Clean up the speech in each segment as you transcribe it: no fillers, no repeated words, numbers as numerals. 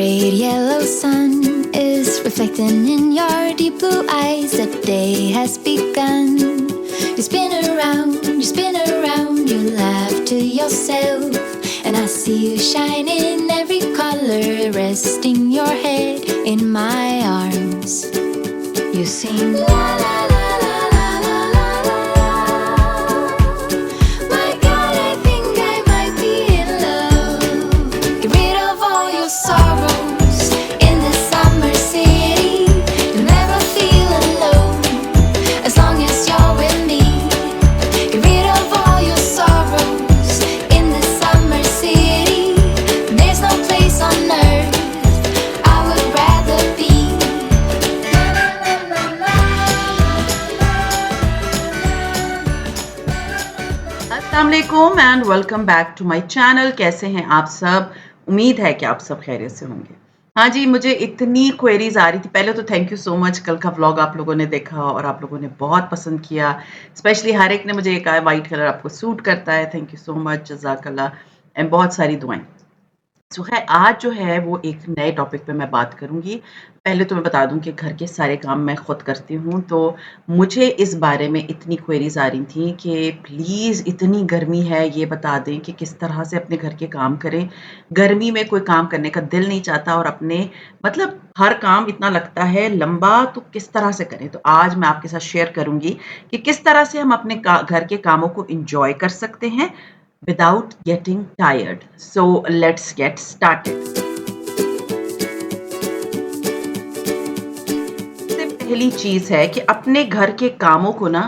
great yellow sun is reflecting in your deep blue eyes. The day has begun. You spin around, you laugh to yourself, and I see you shine in every color, resting your head in my arms. You sing la la la la la la la la. My God, I think I might be in love. Get rid of all your sorrows in this summer city. You'll never feel alone as long as you're with me. Get rid of all your sorrows in this summer city. There's no place on earth I would rather be. अस्सलाम वालेकुम and welcome back to my channel. कैसे हैं आप सब? उम्मीद है कि आप सब खैरियत से होंगे। हाँ जी, मुझे इतनी क्वेरीज आ रही थी। पहले तो थैंक यू सो मच, कल का व्लॉग आप लोगों ने देखा और आप लोगों ने बहुत पसंद किया। स्पेशली हर एक ने मुझे ये कहा वाइट कलर आपको सूट करता है, थैंक यू सो मच, जज़ाकल्लाह, एंड बहुत सारी दुआएं। सो खैर आज जो है वो एक नए टॉपिक पे मैं बात करूँगी। पहले तो मैं बता दूँ कि घर के सारे काम मैं खुद करती हूँ, तो मुझे इस बारे में इतनी क्वेरीज़ आ रही थी कि प्लीज़ इतनी गर्मी है, ये बता दें कि किस तरह से अपने घर के काम करें। गर्मी में कोई काम करने का दिल नहीं चाहता और अपने मतलब हर काम इतना लगता है लंबा, तो किस तरह से करें? तो आज मैं आपके साथ शेयर करूँगी कि किस तरह से हम अपने घर के कामों को एन्जॉय कर सकते हैं without getting tired. So let's get started. सबसे पहली चीज है कि अपने घर के कामों को ना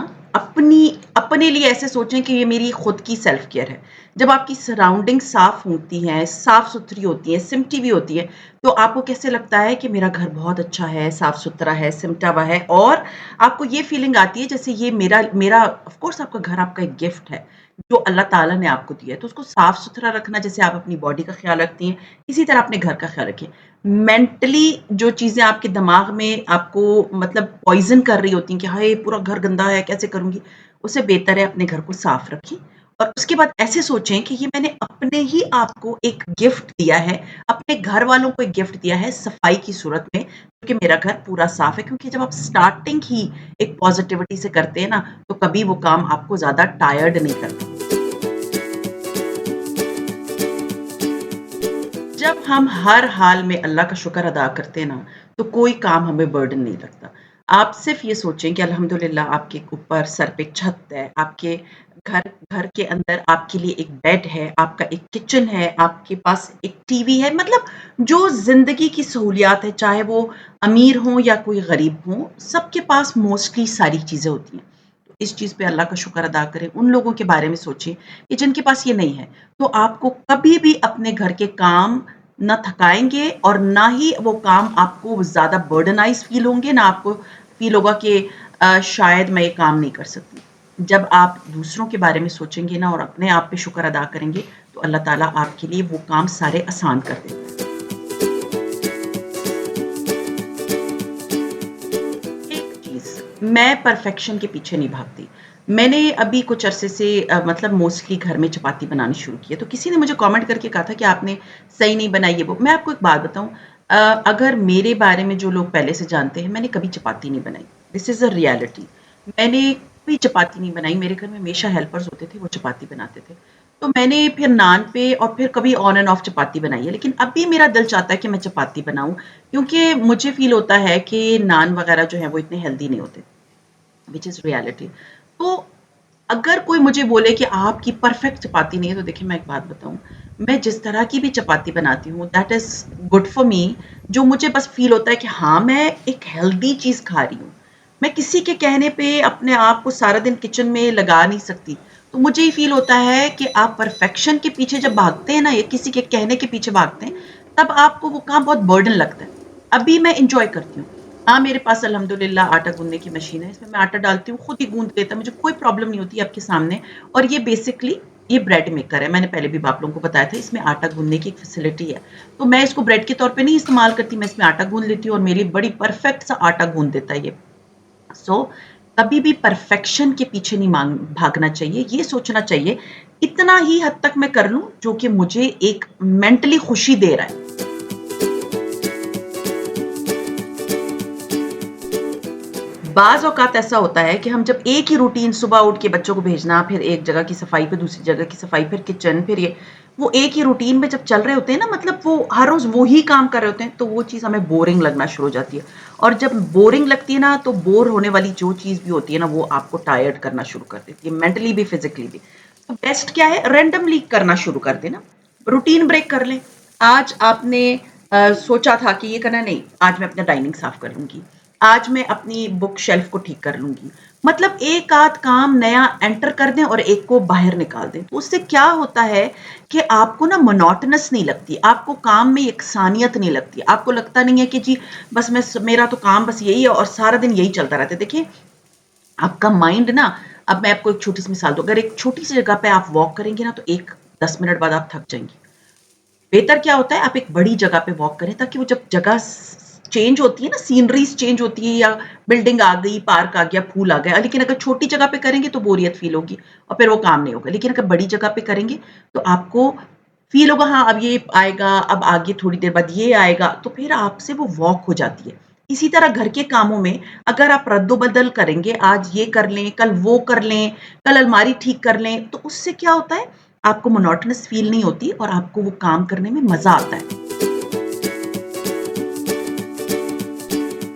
अपने लिए ऐसे सोचें कि ये मेरी खुद की सेल्फ केयर है। जब आपकी सराउंडिंग साफ होती हैं, साफ सुथरी होती है, सिमटी हुई होती है, तो आपको कैसे लगता है कि मेरा घर बहुत अच्छा है, साफ सुथरा है, सिमटा हुआ है, और आपको ये फीलिंग आती है जैसे ये मेरा ऑफ कोर्स आपका घर आपका एक गिफ्ट है जो अल्लाह ताला ने आपको दिया है। तो उसको साफ सुथरा रखना, जैसे आप अपनी बॉडी का ख्याल रखती हैं, इसी तरह अपने घर का ख्याल रखें। मेंटली जो चीज़ें आपके दिमाग में आपको मतलब पॉइज़न कर रही होती हैं कि हाय पूरा घर गंदा है, कैसे करूँगी? उससे बेहतर है अपने घर को साफ रखें और उसके बाद ऐसे सोचें कि ये मैंने अपने ही आप को एक गिफ्ट दिया है, अपने घर वालों को एक गिफ्ट दिया है सफाई की सूरत में, क्योंकि मेरा घर पूरा साफ है। क्योंकि जब आप स्टार्टिंग ही एक पॉज़िटिविटी से करते हैं ना, तो कभी वो काम आपको ज़्यादा टायर्ड नहीं करता। जब हम हर हाल में अल्लाह का शुक्र अदा करते हैं ना, तो कोई काम हमें बर्डन नहीं लगता। आप सिर्फ़ ये सोचें कि अल्हम्दुलिल्लाह आपके ऊपर सर पे छत है, आपके घर घर के अंदर आपके लिए एक बेड है, आपका एक किचन है, आपके पास एक टीवी है, मतलब जो ज़िंदगी की सहूलियात है, चाहे वो अमीर हों या कोई गरीब हों, सबके पास मोस्टली सारी चीज़ें होती हैं। तो इस चीज़ पे अल्लाह का शुक्र अदा करें, उन लोगों के बारे में सोचें कि जिनके पास ये नहीं है। तो आपको कभी भी अपने घर के काम ना थकाएँगे और ना ही वो काम आपको ज़्यादा बर्डनाइज़ फ़ील होंगे, ना आपको फ़ील होगा कि शायद मैं ये काम नहीं कर सकती। जब आप दूसरों के बारे में सोचेंगे ना और अपने आप पे शुक्र अदा करेंगे, तो अल्लाह ताला आपके लिए वो काम सारे आसान कर देता है। एक चीज़, मैं परफेक्शन के पीछे नहीं भागती। मैंने अभी कुछ अरसे से मतलब मोस्टली घर में चपाती बनानी शुरू की है। तो किसी ने मुझे कमेंट करके कहा था कि आपने सही नहीं बनाई ये वो। मैं आपको एक बात बताऊँ, अगर मेरे बारे में जो लोग पहले से जानते हैं, मैंने कभी चपाती नहीं बनाई। This is a reality. मैंने कभी चपाती नहीं बनाई, मेरे घर में हमेशा हेल्पर्स होते थे, वो चपाती बनाते थे। तो मैंने फिर नान पे और फिर कभी ऑन एंड ऑफ चपाती बनाई है, लेकिन अभी मेरा दिल चाहता है कि मैं चपाती बनाऊँ, क्योंकि मुझे फ़ील होता है कि नान वग़ैरह जो हैं वो इतने हेल्दी नहीं होते, व्हिच इज़ रियलिटी। तो अगर कोई मुझे बोले कि आपकी परफेक्ट चपाती नहीं है, तो देखिए मैं एक बात बताऊँ, मैं जिस तरह की भी चपाती बनाती हूँ that is good for me. जो मुझे बस फ़ील होता है कि हाँ, मैं एक हेल्दी चीज़ खा रही हूँ। मैं किसी के कहने पे अपने आप को सारा दिन किचन में लगा नहीं सकती। तो मुझे ये फ़ील होता है कि आप परफेक्शन के पीछे जब भागते हैं ना, या किसी के कहने के पीछे भागते हैं, तब आपको वो काम बहुत बर्डन लगता है। अभी मैं एन्जॉय करती हूँ। हाँ, मेरे पास अल्हम्दुलिल्लाह आटा गूँथने की मशीन है, इसमें मैं आटा डालती हूँ, खुद ही गूँथ देता है, मुझे कोई प्रॉब्लम नहीं होती आपके सामने। और ये बेसिकली ये ब्रेड मेकर है, मैंने पहले भी आप लोगों को बताया था, इसमें आटा गूँथने की एक फैसिलिटी है। तो मैं इसको ब्रेड के तौर पे नहीं इस्तेमाल करती, मैं इसमें आटा गूँथ लेती हूँ और मेरे लिए बड़ी परफेक्ट सा आटा गूँथ देता है ये। सो कभी भी परफेक्शन के पीछे नहीं भागना चाहिए, ये सोचना चाहिए, इतना ही हद तक मैं कर लूँ, जो कि मुझे एक मेंटली खुशी दे रहा है। बाज़ औक़ात ऐसा होता है कि हम जब एक ही रूटीन सुबह उठ के बच्चों को भेजना, फिर एक जगह की सफाई, फिर दूसरी जगह की सफाई, फिर किचन, फिर ये, वो एक ही रूटीन में जब चल रहे होते हैं ना, मतलब वो हर रोज़ वो ही काम कर रहे होते हैं, तो वो चीज़ हमें बोरिंग लगना शुरू हो जाती है। और जब बोरिंग लगती है ना, तो बोर होने वाली जो चीज़ भी होती है ना, वो आपको टायर्ड करना शुरू कर देती है, मेंटली भी, फिज़िकली भी। तो बेस्ट क्या है, रैंडमली करना शुरू कर देना, रूटीन ब्रेक कर लें। आज आपने सोचा था कि ये करना, नहीं, आज मैं अपना डाइनिंग साफ कर लूँगी, आज मैं अपनी बुक शेल्फ को ठीक कर लूँगी। मतलब एक आध काम नया एंटर कर दें और एक को बाहर निकाल दें। तो उससे क्या होता है कि आपको ना मोनोटोनस नहीं लगती, आपको काम में यकसानियत नहीं लगती, आपको लगता नहीं है कि जी बस मेरा तो काम बस यही है और सारा दिन यही चलता रहता है। देखिए, आपका माइंड ना, अब मैं आपको एक छोटी-सी मिसाल दूँ, अगर एक छोटी-सी जगह पे आप वॉक करेंगे ना, तो 1 10 मिनट बाद आप थक जाएँगी। बेहतर क्या होता है, आप एक बड़ी जगह पे वॉक करें, ताकि वो जब जगह चेंज होती है ना, सीनरीज चेंज होती है, या बिल्डिंग आ गई, पार्क आ गया, फूल आ गया, लेकिन अगर छोटी जगह पे करेंगे तो बोरियत फील होगी और फिर वो काम नहीं होगा। लेकिन अगर बड़ी जगह पे करेंगे तो आपको फील होगा, हाँ अब ये आएगा, अब आगे थोड़ी देर बाद ये आएगा, तो फिर आपसे वो वॉक हो जाती है। इसी तरह घर के कामों में अगर आप रद्दो-बदल करेंगे, आज ये कर लें, कल वो कर लें, कल अलमारी ठीक कर लें, तो उससे क्या होता है, आपको मोनोटोनस फील नहीं होती और आपको वो काम करने में मज़ा आता है।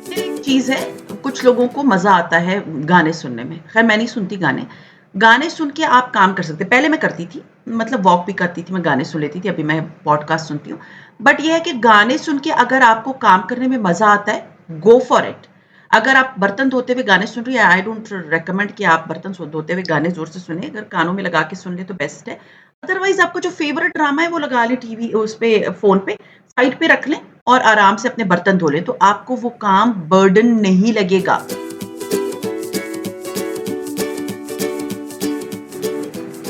फिर एक चीज़ है, कुछ लोगों को मज़ा आता है गाने सुनने में। ख़ैर मैं नहीं सुनती गाने। गाने सुन के आप काम कर सकते हैं। पहले मैं करती थी, मतलब वॉक भी करती थी, मैं गाने सुन लेती थी, अभी मैं पॉडकास्ट सुनती हूँ। बट ये है कि गाने सुन के अगर आपको काम करने में मज़ा आता है, गो फॉर इट। अगर आप बर्तन धोते हुए गाने सुन रही हैं, आई डोंट रिकमेंड कि आप बर्तन धोते हुए गाने ज़ोर से सुनें। अगर कानों में लगा के सुन लें तो बेस्ट है। अदरवाइज़ आपका जो फ़ेवरेट ड्रामा है वो लगा लें टीवी उस पे, फ़ोन पे, साइड पे रख लें और आराम से अपने बर्तन धो लें, तो आपको वो काम बर्डन नहीं लगेगा।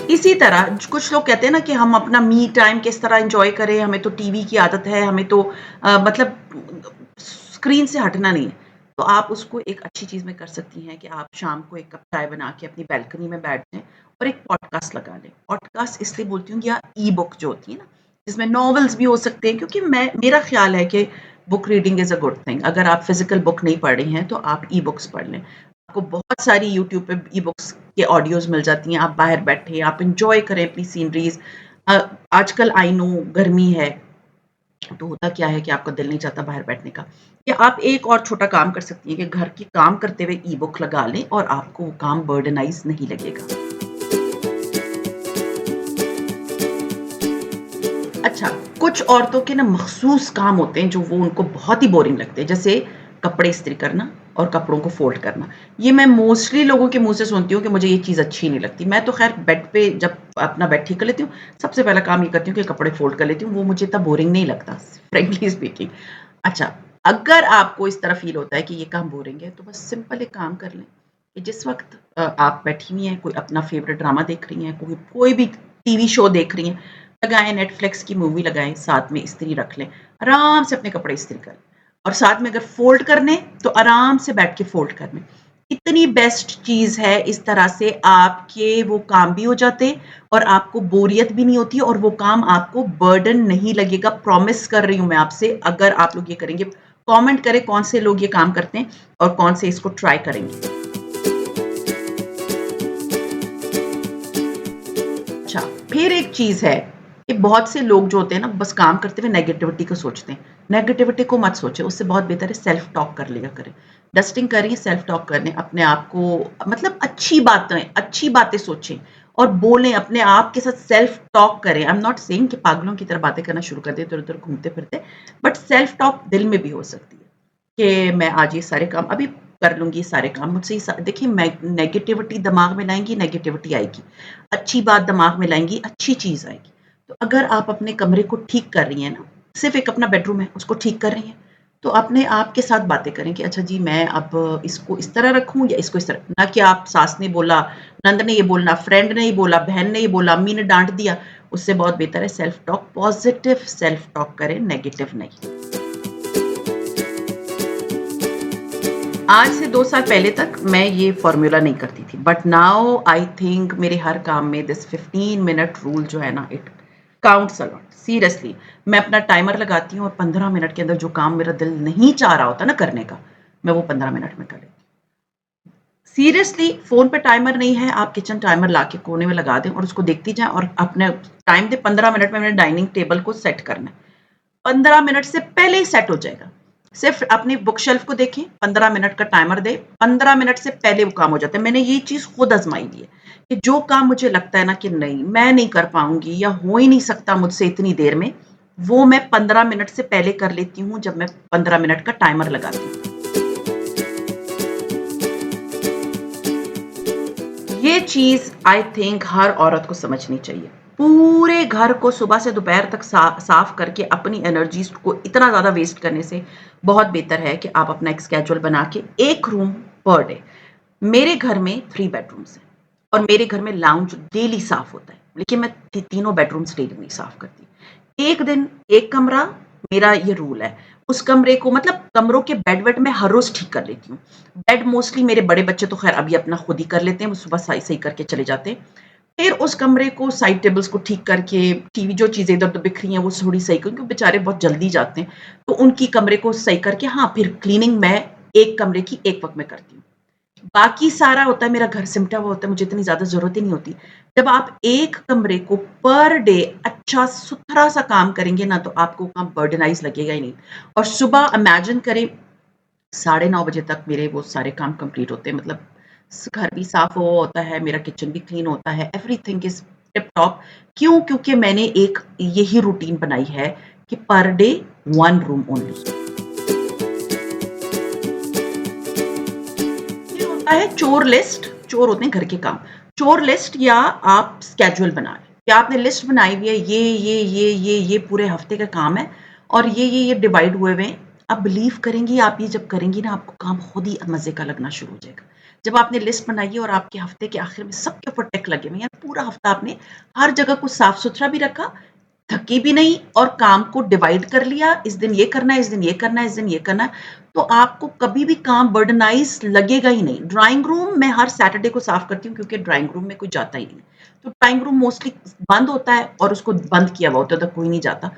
इसी तरह कुछ लोग कहते हैं ना कि हम अपना मी टाइम किस तरह एन्जॉय करें, हमें तो टीवी की आदत है, हमें तो मतलब स्क्रीन से हटना नहीं है। तो आप उसको एक अच्छी चीज़ में कर सकती हैं कि आप शाम को 1 कप चाय बना के अपनी बालकनी में बैठ जाएँ और एक पॉडकास्ट लगा लें। पॉडकास्ट इसलिए बोलती हूँ, या ई-बुक जो होती है ना, जिसमें नॉवेल्स भी हो सकते हैं, क्योंकि मेरा ख़्याल है कि book reading is a good thing. अगर आप फिज़िकल बुक नहीं पढ़ रही हैं, तो आप ई-बुक्स पढ़ लें। आपको बहुत सारी यूट्यूब पे ई-बुक्स के ऑडियोज़ मिल जाती हैं, आप बाहर बैठे, आप एन्जॉय करें अपनी सीनरीज़। अ, आजकल आई नो गर्मी है, तो होता क्या है कि आपका दिल नहीं चाहता बाहर बैठने का। या आप एक और छोटा काम कर सकती हैं कि घर के काम करते हुए ई-बुक लगा लें और आपको वो काम बर्डनाइज़ नहीं लगेगा। अच्छा, कुछ औरतों के ना मख़सूस काम होते हैं जो वो उनको बहुत ही बोरिंग लगते हैं, जैसे कपड़े इस्त्री करना और कपड़ों को फ़ोल्ड करना। ये मैं मोस्टली लोगों के मुँह से सुनती हूँ कि मुझे ये चीज़ अच्छी नहीं लगती। मैं तो ख़ैर बेड पे जब अपना बेड ठीक कर लेती हूँ, सबसे पहला काम ये करती हूँ कि कपड़े फ़ोल्ड कर लेती हूँ, वो मुझे इतना बोरिंग नहीं लगता, फ्रैंकली स्पीकिंग। अच्छा, अगर आपको इस तरह फ़ील होता है कि ये काम बोरिंग है, तो बस सिंपल एक काम कर लें कि जिस वक़्त आप बैठी हुई हैं, कोई अपना फ़ेवरेट ड्रामा देख रही हैं, कोई कोई भी टीवी शो देख रही हैं, लगाएँ, नेटफ्लिक्स की मूवी लगाएँ, साथ में इस्त्री रख लें, आराम से अपने कपड़े इस्त्री करें और साथ में अगर फ़ोल्ड करने, तो आराम से बैठ के फ़ोल्ड कर लें। इतनी बेस्ट चीज़ है, इस तरह से आपके वो काम भी हो जाते और आपको बोरियत भी नहीं होती और वो काम आपको बर्डन नहीं लगेगा। प्रॉमिस कर रही हूँ मैं आपसे, अगर आप लोग ये करेंगे। कमेंट करें कौन से लोग ये काम करते हैं और कौन से इसको ट्राई करेंगे। अच्छा, फिर एक चीज़ है कि बहुत से लोग जो होते हैं ना, बस काम करते हुए नेगेटिविटी को सोचते हैं। नेगेटिविटी को मत सोचें, उससे बहुत बेहतर है सेल्फ टॉक कर लिया करें। डस्टिंग करिए, सेल्फ टॉक कर लें, अपने आप को मतलब अच्छी बातें सोचें और बोलें, अपने आप के साथ सेल्फ टॉक करें। आई एम नॉट सेइंग कि पागलों की तरह बातें करना शुरू कर दें इधर-उधर घूमते-फिरते, बट सेल्फ टॉक दिल में भी हो सकती है कि मैं आज ये सारे काम अभी कर लूँगी, सारे काम मुझसे ही सा देखिए, मैं नेगेटिविटी दिमाग में लाएँगी, नेगेटिविटी आएगी। अच्छी बात दिमाग में लाएँगी, अच्छी चीज़ आएगी। तो अगर आप अपने कमरे को ठीक कर रही हैं ना, सिर्फ़ एक अपना बेडरूम है, उसको ठीक कर रही हैं, तो अपने आप के साथ बातें करें कि अच्छा जी, मैं अब इसको इस तरह रखूँ या इसको इस तरह, ना कि आप सास ने बोला, नंद ने ये बोला, फ्रेंड ने ये बोला, बहन ने ये बोला, अम्मी ने डाँट दिया। उससे बहुत बेहतर है self talk, positive self talk करें, नेगेटिव नहीं। आज से 2 साल पहले तक मैं ये फ़ॉर्मूला नहीं करती थी, बट नाउ आई थिंक मेरे हर काम में दिस 15 मिनट रूल जो है ना, it counts a lot, seriously. मैं अपना टाइमर लगाती हूँ और 15 मिनट के अंदर जो काम मेरा दिल नहीं चाह रहा होता ना करने का, मैं वो 15 मिनट में कर लेती हूँ। सीरियसली फ़ोन पे टाइमर नहीं है, आप किचन टाइमर लाके कोने में लगा दें और उसको देखती जाएँ और अपने टाइम दें 15 मिनट में मैंने डाइनिंग टेबल को सेट करना है। 15 मिनट से पहले ही सेट हो जाएगा। सिर्फ़ अपनी बुक शेल्फ को देखें, 15 मिनट का टाइमर दें, 15 मिनट से पहले वो काम हो जाता है। मैंने ये चीज़ खुद आज़माई हुई है कि जो काम मुझे लगता है ना कि नहीं, मैं नहीं कर पाऊँगी या हो ही नहीं सकता मुझसे इतनी देर में, वो मैं 15 मिनट से पहले कर लेती हूँ जब मैं 15 मिनट का टाइमर लगाती हूँ। ये चीज़ आई थिंक हर औरत को समझनी चाहिए। पूरे घर को सुबह से दोपहर तक साफ करके अपनी एनर्जीज़ को इतना ज़्यादा वेस्ट करने से बहुत बेहतर है कि आप अपना एक स्केड्यूल बना के 1 रूम पर डे। मेरे घर में 3 बेडरूम्स हैं और मेरे घर में लाउंज डेली साफ होता है, लेकिन मैं तीनों बेडरूम्स डेली नहीं साफ करती। एक दिन एक कमरा, मेरा ये रूल है, उस कमरे को मतलब कमरों के बेड वेड मैं हर रोज ठीक कर लेती हूँ। बेड मोस्टली मेरे बड़े बच्चे तो खैर अभी अपना खुद ही कर लेते हैं, वो सुबह सही सही करके चले जाते हैं। फिर उस कमरे को साइड टेबल्स को ठीक करके, टीवी जो चीज़ें इधर-उधर बिखरी हैं वो थोड़ी सही क्योंकि बेचारे बहुत जल्दी जाते हैं, तो उनकी कमरे को सही करके हाँ, फिर क्लीनिंग मैं एक कमरे की एक वक़्त में करती हूँ। बाकी सारा होता है, मेरा घर सिमटा हुआ होता है, मुझे इतनी ज़्यादा ज़रूरत ही नहीं होती। जब आप एक कमरे को पर डे अच्छा सुथरा-सा काम करेंगे ना, तो आपको काम बर्डनाइज़ लगेगा ही नहीं। और सुबह इमेजिन करें, साढ़े 9 बजे तक मेरे वो सारे काम कंप्लीट होते हैं, मतलब घर भी साफ हुआ होता है, मेरा किचन भी क्लीन होता है, एवरीथिंग इज़ टिप टॉप। क्यों? क्योंकि मैंने एक यही रूटीन बनाई है कि पर डे 1 रूम ओनली। ये होता है चोर लिस्ट, चोर होते हैं घर के काम। चोर लिस्ट या आप स्केड्यूल बना लें, कि आपने लिस्ट बनाई हुई है, ये पूरे हफ्ते का काम है और ये डिवाइड हुए हुए हैं। आप बिलीव करेंगी, आप ये जब करेंगी ना, आपको काम खुद ही मज़े का लगना शुरू हो जाएगा। जब आपने लिस्ट बनाई है और आपके हफ्ते के आखिर में सबके ऊपर टिक लगे हुए हैं, पूरा हफ्ता आपने हर जगह को साफ-सुथरा भी रखा, थकी भी नहीं और काम को डिवाइड कर लिया, इस दिन ये करना है, इस दिन ये करना है, इस दिन ये करना है, तो आपको कभी भी काम बर्डनाइज़ लगेगा ही नहीं। ड्राइंग रूम मैं हर सैटरडे को साफ करती हूँ क्योंकि ड्राइंग रूम में कोई जाता ही नहीं। तो ड्राइंग रूम मोस्टली बंद होता है और उसको बंद किया हुआ होता है, तो कोई नहीं जाता।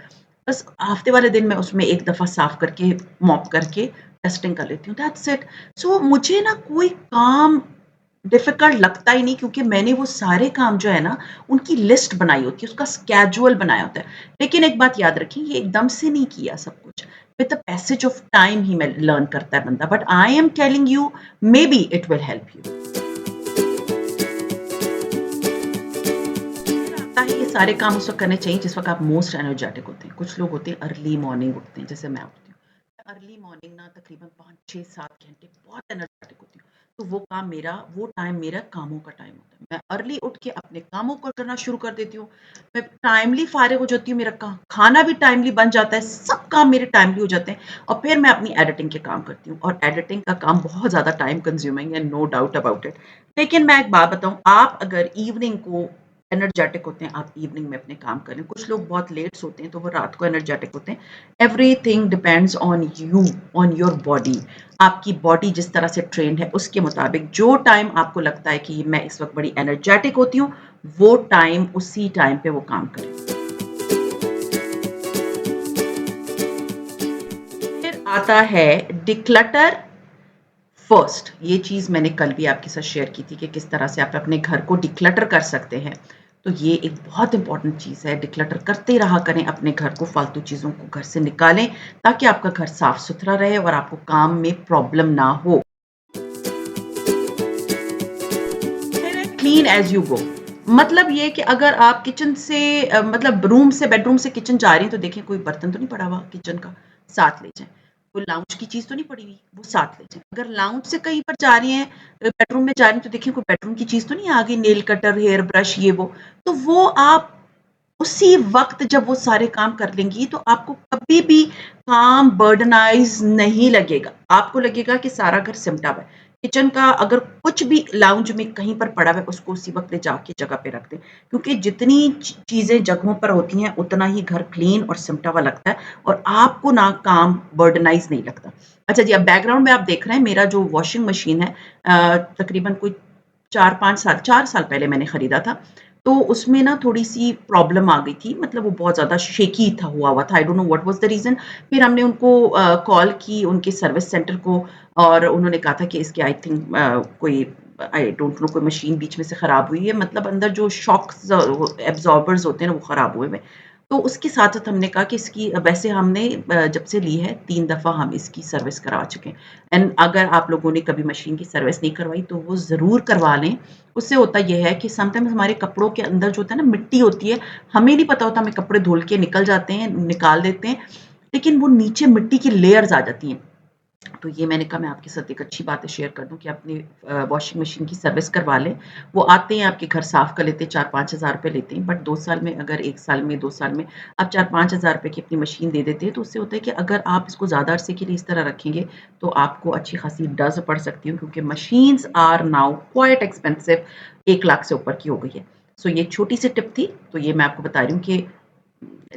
बस हफ्ते वाले दिन मैं उसमें एक दफ़ा साफ करके, मॉप करके डस्टिंग कर लेती हूँ, दैट्स इट। सो मुझे ना कोई काम डिफ़िकल्ट लगता ही नहीं क्योंकि मैंने वो सारे काम जो है ना, उनकी लिस्ट बनाई होती है, उसका स्केड्यूल बनाया होता है। लेकिन एक बात याद रखें, ये एकदम से नहीं किया सब कुछ। With the passage of time ही में लर्न करता है बंदा, but I am telling you, maybe it will help you. फिर आता है ये सारे काम उस वक़्त करने चाहिए जिस वक़्त आप मोस्ट एनर्जेटिक होते हैं। कुछ लोग होते हैं अर्ली मॉर्निंग उठते हैं, जैसे मैं उठती हूँ। अर्ली मॉर्निंग ना तकरीबन 5, 6, 7 घंटे बहुत एनर्जेटिक होती हूँ। तो वो टाइम मेरा कामों का टाइम होता है। मैं अर्ली उठ के अपने कामों को करना शुरू कर देती हूँ। मैं टाइमली फ़ारिग हो जाती हूँ, मेरा खाना भी टाइमली बन जाता है, सब काम मेरे टाइमली हो जाते हैं और फिर मैं अपनी एडिटिंग के काम करती हूँ और एडिटिंग का काम बहुत ज़्यादा टाइम कंज्यूमिंग है, नो डाउट अबाउट इट। लेकिन मैं एक बात बताऊँ, आप अगर इवनिंग को एनर्जेटिक होते हैं, आप इवनिंग में अपने काम करें। कुछ लोग बहुत लेट सोते हैं, तो वो रात को एनर्जेटिक होते हैं। Everything depends on you, on your body. आपकी बॉडी जिस तरह से ट्रेन्ड है, उसके मुताबिक जो टाइम आपको लगता है कि मैं इस वक़्त बड़ी एनर्जेटिक होती हूँ, वो टाइम उसी टाइम पे वो काम करें। फिर आता है डिक्लटर फर्स्ट। ये चीज़ मैंने कल भी आपके साथ शेयर की थी कि किस तरह से आप अपने घर को डिक्लटर कर सकते हैं। तो ये एक बहुत इम्पोर्टेंट चीज़ है, डिक्लटर करते रहा करें अपने घर को, फालतू चीज़ों को घर से निकालें ताकि आपका घर साफ-सुथरा रहे और आपको काम में प्रॉब्लम ना हो। फिर है क्लीन एज़ यू गो। मतलब ये कि अगर आप किचन से मतलब रूम से बेडरूम से किचन जा रही हैं, तो देखें कोई बर्तन तो नहीं पड़ा हुआ किचन का, साथ ले जाएँ। कोई लाउंज की चीज़ तो नहीं पड़ी हुई, वो साथ ले जाएँ। अगर लाउंज से कहीं पर जा रही हैं, बेडरूम में जा रही हैं, तो देखिए कोई बेडरूम की चीज़ तो नहीं आ गई, नेल कटर, हेयर ब्रश ये वो। तो वो आप उसी वक़्त जब वो सारे काम कर लेंगी, तो आपको कभी भी काम बर्डनाइज़ नहीं लगेगा। आपको लगेगा कि सारा घर सिमटा हुआ है। किचन का अगर कुछ भी लाउंज में कहीं पर पड़ा हुआ है, उसको उसी वक़्त ले जाके जगह पे रख दें। क्योंकि जितनी चीज़ें जगहों पर होती हैं, उतना ही घर क्लीन और सिमटा हुआ लगता है और आपको ना काम बर्डनाइज़ नहीं लगता। अच्छा जी, अब बैकग्राउंड में आप देख रहे हैं मेरा जो वॉशिंग मशीन है, तकरीबन कोई 4-5 साल 4 साल पहले मैंने खरीदा था। तो उसमें ना थोड़ी-सी प्रॉब्लम आ गई थी, मतलब वो बहुत ज़्यादा शेकी था हुआ था, I don't know what was the reason. फिर हमने उनको कॉल की उनके सर्विस सेंटर को और उन्होंने कहा था कि इसकी आई थिंक कोई आई डोंट नो कोई मशीन बीच में से खराब हुई है, मतलब अंदर जो शॉक्स एब्ज़ॉर्बर्स होते हैं ना वो खराब हुए हुए हैं। तो उसके साथ-साथ हमने कहा कि इसकी वैसे हमने जब से ली है 3 दफ़ा हम इसकी सर्विस करवा चुके हैं। एंड अगर आप लोगों ने कभी मशीन की सर्विस नहीं करवाई तो वो ज़रूर करवा लें। उससे होता ये है कि समटाइम्स हमारे कपड़ों के अंदर जो होता है ना मिट्टी होती है, हमें नहीं पता होता, हमें कपड़े धुल के निकल जाते हैं, निकाल देते हैं, लेकिन वो नीचे मिट्टी की लेयर्स आ जाती हैं। तो ये मैंने कहा मैं आपके साथ एक अच्छी बात शेयर कर दूँ कि अपनी वॉशिंग मशीन की सर्विस करवा लें। वो आते हैं आपके घर साफ़ कर लेते हैं, 4-5 हज़ार रुपए लेते हैं, बट 2 साल में अगर 1 साल में, 2 साल में आप 4-5 हज़ार रुपए की अपनी मशीन दे देते हैं, तो उससे होता है कि अगर आप इसको ज़्यादा अरसे के लिए इस तरह रखेंगे, तो आपको अच्छी खासी डज़ पड़ सकती है क्योंकि machines are now quite expensive, 1 lakh से ऊपर की हो गई है। सो ये एक छोटी-सी टिप थी, तो ये मैं आपको बता रही हूँ कि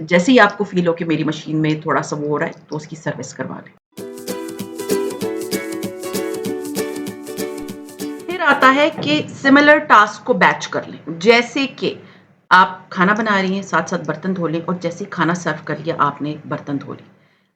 जैसे ही आपको फ़ील हो कि मेरी मशीन में थोड़ा-सा वो हो रहा है, तो उसकी सर्विस करवा लें। फिर आता है कि सिमिलर टास्क को बैच कर लें। जैसे कि आप खाना बना रही हैं, साथ-साथ बर्तन धो लें और जैसे ही खाना सर्व कर लिया आपने बर्तन धो लिए।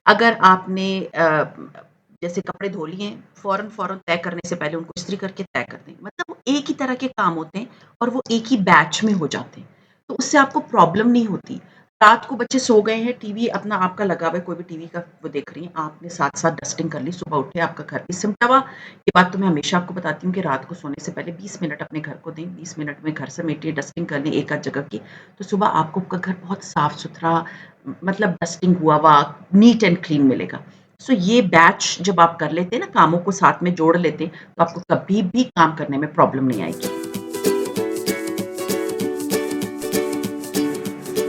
अगर आपने जैसे कपड़े धो लिए हैं, फ़ौरन-फ़ौरन तय करने से पहले उनको इस्त्री करके तय कर दें। मतलब वो एक ही तरह के काम होते हैं और वो एक ही बैच में हो जाते हैं। तो उससे आपको प्रॉब्लम नहीं होती। रात को बच्चे सो गए हैं, टीवी अपना आपका लगा हुआ है, कोई भी टीवी का वो देख रही हैं, आपने साथ-साथ डस्टिंग कर ली, सुबह उठे आपका घर भी सिमटा हुआ। ये बात तो मैं हमेशा आपको बताती हूँ कि रात को सोने से पहले 20 मिनट अपने घर को दें, 20 मिनट में घर समेटिए, डस्टिंग कर लें एक आध जगह की, तो सुबह आपको आपका घर बहुत साफ-सुथरा मतलब डस्टिंग हुआ हुआ, नीट एंड क्लीन मिलेगा। सो ये बैच जब आप कर लेते हैं ना, कामों को साथ में जोड़ लेते हैं, तो आपको कभी भी काम करने में प्रॉब्लम नहीं आएगी।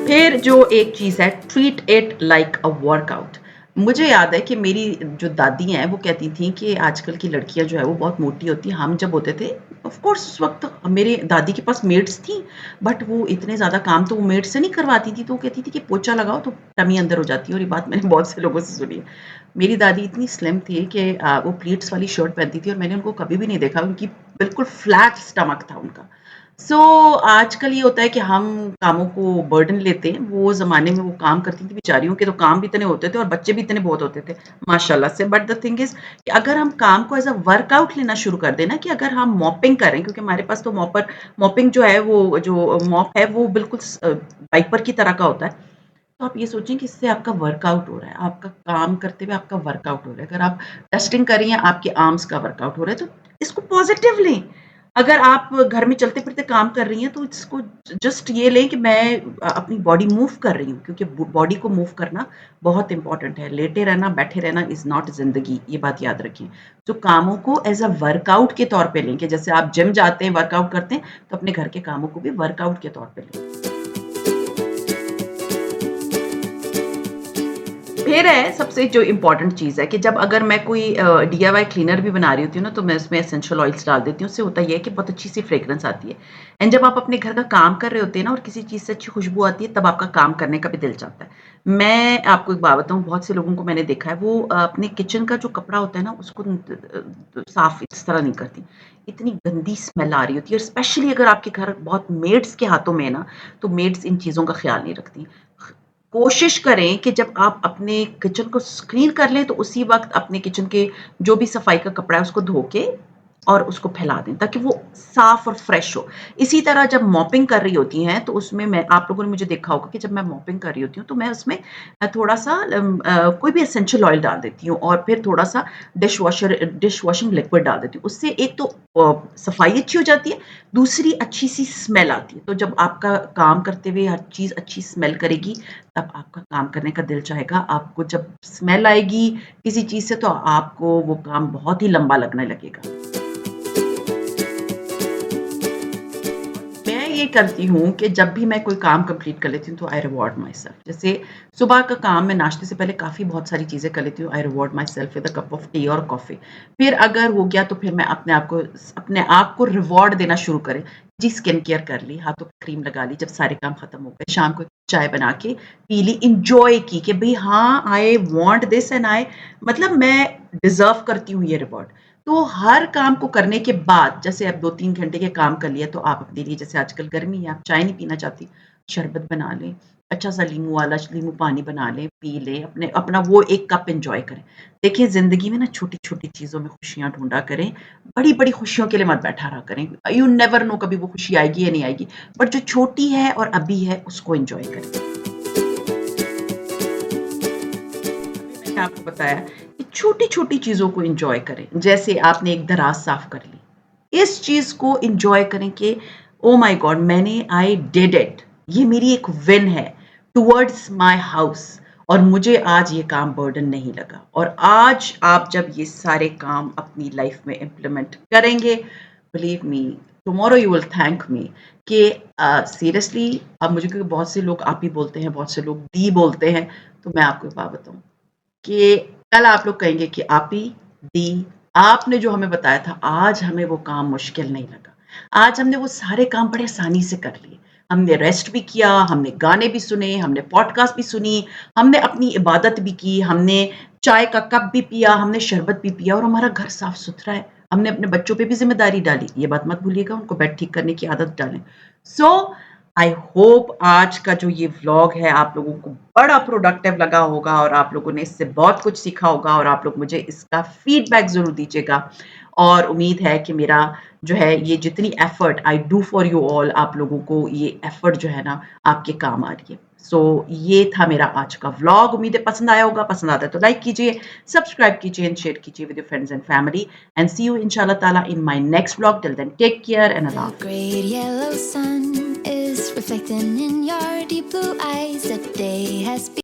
फिर जो एक चीज़ है, treat it like a workout. मुझे याद है कि मेरी जो दादी हैं वो कहती थीं कि आजकल की लड़कियाँ जो है वो बहुत मोटी होती हैं। हम जब होते थे ऑफ़ कोर्स उस वक़्त मेरे दादी के पास मेड्स थीं, बट वो इतने ज़्यादा काम तो वो मेड से नहीं करवाती थी, तो वो कहती थी कि पोछा लगाओ तो टमी अंदर हो जाती है, और ये बात मैंने बहुत से लोगों से सुनी है। मेरी दादी इतनी स्लिम थी कि वो प्लीट्स वाली शर्ट पहनती थी और मैंने उनको कभी भी नहीं देखा, उनकी बिल्कुल फ्लैट स्टमक था उनका। सो आजकल ये होता है कि हम कामों को बर्डन लेते हैं। वो ज़माने में वो काम करती थी बेचारियों के तो काम भी इतने होते थे और बच्चे भी इतने बहुत होते थे माशाल्लाह से। बट द थिंग इज़ कि अगर हम काम को एज़ अ वर्कआउट लेना शुरू कर दें ना, कि अगर हम मॉपिंग करें, क्योंकि हमारे पास तो मॉपिंग जो है वो जो मॉप है वो बिल्कुल वाइपर की तरह का होता है। तो आप ये सोचिए कि इससे आपका वर्कआउट हो रहा है, आपका काम करते हुए आपका वर्कआउट हो रहा है। अगर आप डस्टिंग कर रही हैं, आपके आर्म्स का वर्कआउट हो रहा है, तो इसको पॉज़िटिव लें। अगर आप घर में चलते-फिरते काम कर रही हैं, तो इसको जस्ट ये लें कि मैं अपनी बॉडी मूव कर रही हूँ, क्योंकि बॉडी को मूव करना बहुत इम्पोर्टेंट है। लेटे रहना, बैठे रहना इज़ नॉट ज़िंदगी, ये बात याद रखिए। तो कामों को एज़ अ वर्कआउट के तौर पे लें, कि जैसे आप जिम जाते हैं, वर्कआउट करते हैं, तो अपने घर के कामों को भी वर्कआउट के तौर पे लें। फिर है सबसे जो इम्पोर्टेंट चीज़ है कि जब अगर मैं कोई डीआईवाई क्लीनर भी बना रही होती हूँ ना, तो मैं उसमें एसेंशियल ऑयल्स डाल देती हूँ। उससे होता ये है कि बहुत अच्छी सी फ्रेग्रेंस आती है। एंड जब आप अपने घर का काम कर रहे होते हैं ना और किसी चीज़ से अच्छी खुशबू आती है, तब आपका काम करने का भी दिल चाहता है। मैं आपको एक बात बताऊँ, बहुत से लोगों को मैंने देखा है वो अपने किचन का जो कपड़ा होता है ना उसको साफ इस तरह नहीं करती। इतनी गंदी स्मेल आ रही होती है, और स्पेशली अगर आपके घर बहुत मेड्स के हाथों में है ना, तो मेड्स इन चीज़ों का ख़्याल नहीं रखती। कोशिश करें कि जब आप अपने किचन को क्लीन कर लें, तो उसी वक़्त अपने किचन के जो भी सफाई का कपड़ा है उसको धो के और उसको फैला दें, ताकि वो साफ़ और फ्रेश हो। इसी तरह जब मॉपिंग कर रही होती हैं, तो उसमें मैं आप लोगों ने मुझे देखा होगा कि जब मैं मॉपिंग कर रही होती हूँ, तो मैं उसमें थोड़ा-सा कोई भी एसेंशियल ऑयल डाल देती हूँ और फिर थोड़ा-सा डिश वॉशिंग लिक्विड डाल देती हूँ। उससे एक तो सफाई अच्छी हो जाती है, दूसरी अच्छी-सी स्मेल आती है। तो जब आपका काम करते हुए हर चीज़ अच्छी स्मेल करेगी, तब आपका काम करने का दिल चाहेगा। आपको जब स्मेल आएगी किसी चीज़ से, तो आपको वो काम बहुत ही लंबा लगने लगेगा। मैं ये करती हूँ कि जब भी मैं कोई काम कंप्लीट कर लेती हूँ, तो आई रिवॉर्ड माई सेल्फ। जैसे सुबह का काम मैं नाश्ते से पहले काफ़ी बहुत सारी चीज़ें कर लेती हूँ। I reward myself with a cup of tea और कॉफ़ी। फिर अगर हो गया तो फिर मैं अपने आप को रिवॉर्ड देना शुरू करें। जी, स्किन केयर कर ली, हाथों पे क्रीम लगा ली, जब सारे काम खत्म हो गए, शाम को एक चाय बना के पी ली, एन्जॉय की कि भई हाँ, I want this and I मतलब मैं डिज़र्व करती हूँ ये रिवॉर्ड। तो हर काम को करने के बाद जैसे अब 2-3 घंटे के काम कर लिया तो आप अपने लिए जैसे आजकल गर्मी है, आप चाय नहीं पीना चाहती, शरबत बना लें, अच्छा-सा नींबू वाला नींबू पानी बना लें, पी लें, अपना वो 1 कप एन्जॉय करें। देखिए ज़िंदगी में ना छोटी-छोटी चीज़ों में खुशियाँ ढूँढा करें, बड़ी-बड़ी खुशियों के लिए मत बैठा रहा करें। यू नेवर नो कभी वो खुशी आएगी या नहीं आएगी, बट जो छोटी है और अभी है उसको एन्जॉय करें। मैंने आपको बताया कि छोटी-छोटी चीज़ों को एन्जॉय करें। जैसे आपने एक दराज़ साफ़ कर ली। इस चीज़ को एन्जॉय करें कि ओह माय गॉड मैंने आई डिड इट। ये मेरी एक विन है टुवर्ड्स माय हाउस और मुझे आज ये काम बर्डन नहीं लगा। और आज आप जब ये सारे काम अपनी लाइफ़ में इम्प्लीमेंट करेंगे, believe me tomorrow you will thank me कि सीरियसली अब मुझे क्योंकि बहुत से लोग आप ही बोलते हैं, बहुत से लोग दी बोलते हैं, तो मैं आपको एक बात बताऊँ कि कल आप लोग कहेंगे कि आप ही दी, आपने जो हमें बताया था, आज हमें वो काम मुश्किल नहीं लगा। आज हमने वो सारे काम बड़े आसानी से कर लिए। हमने रेस्ट भी किया, हमने गाने भी सुने, हमने पॉडकास्ट भी सुनी, हमने अपनी इबादत भी की, हमने चाय का कप भी पिया, हमने शरबत भी पिया और हमारा घर साफ-सुथरा है। हमने अपने बच्चों पे भी ज़िम्मेदारी डाली, ये बात मत भूलिएगा, उनको बेड ठीक करने की आदत डालें। सो आई होप आज का जो ये व्लॉग है आप लोगों को बड़ा प्रोडक्टिव लगा होगा और आप लोगों ने इससे बहुत कुछ सीखा होगा और आप लोग मुझे इसका फीडबैक ज़रूर दीजिएगा और उम्मीद है कि मेरा जो है ये जितनी effort I do for you all आप लोगों को ये एफर्ट जो है ना आपके काम आ रही है। सो ये था मेरा आज का व्लॉग। उम्मीद है पसंद आया होगा, पसंद आता है तो लाइक कीजिए, सब्सक्राइब कीजिए एंड शेयर कीजिए with your friends and family and see you इंशाल्लाह ताला in my next vlog. Till then take care and अल्लाह The हाफ़िज़। great yellow sun is reflecting in your deep blue eyes. The day has begun.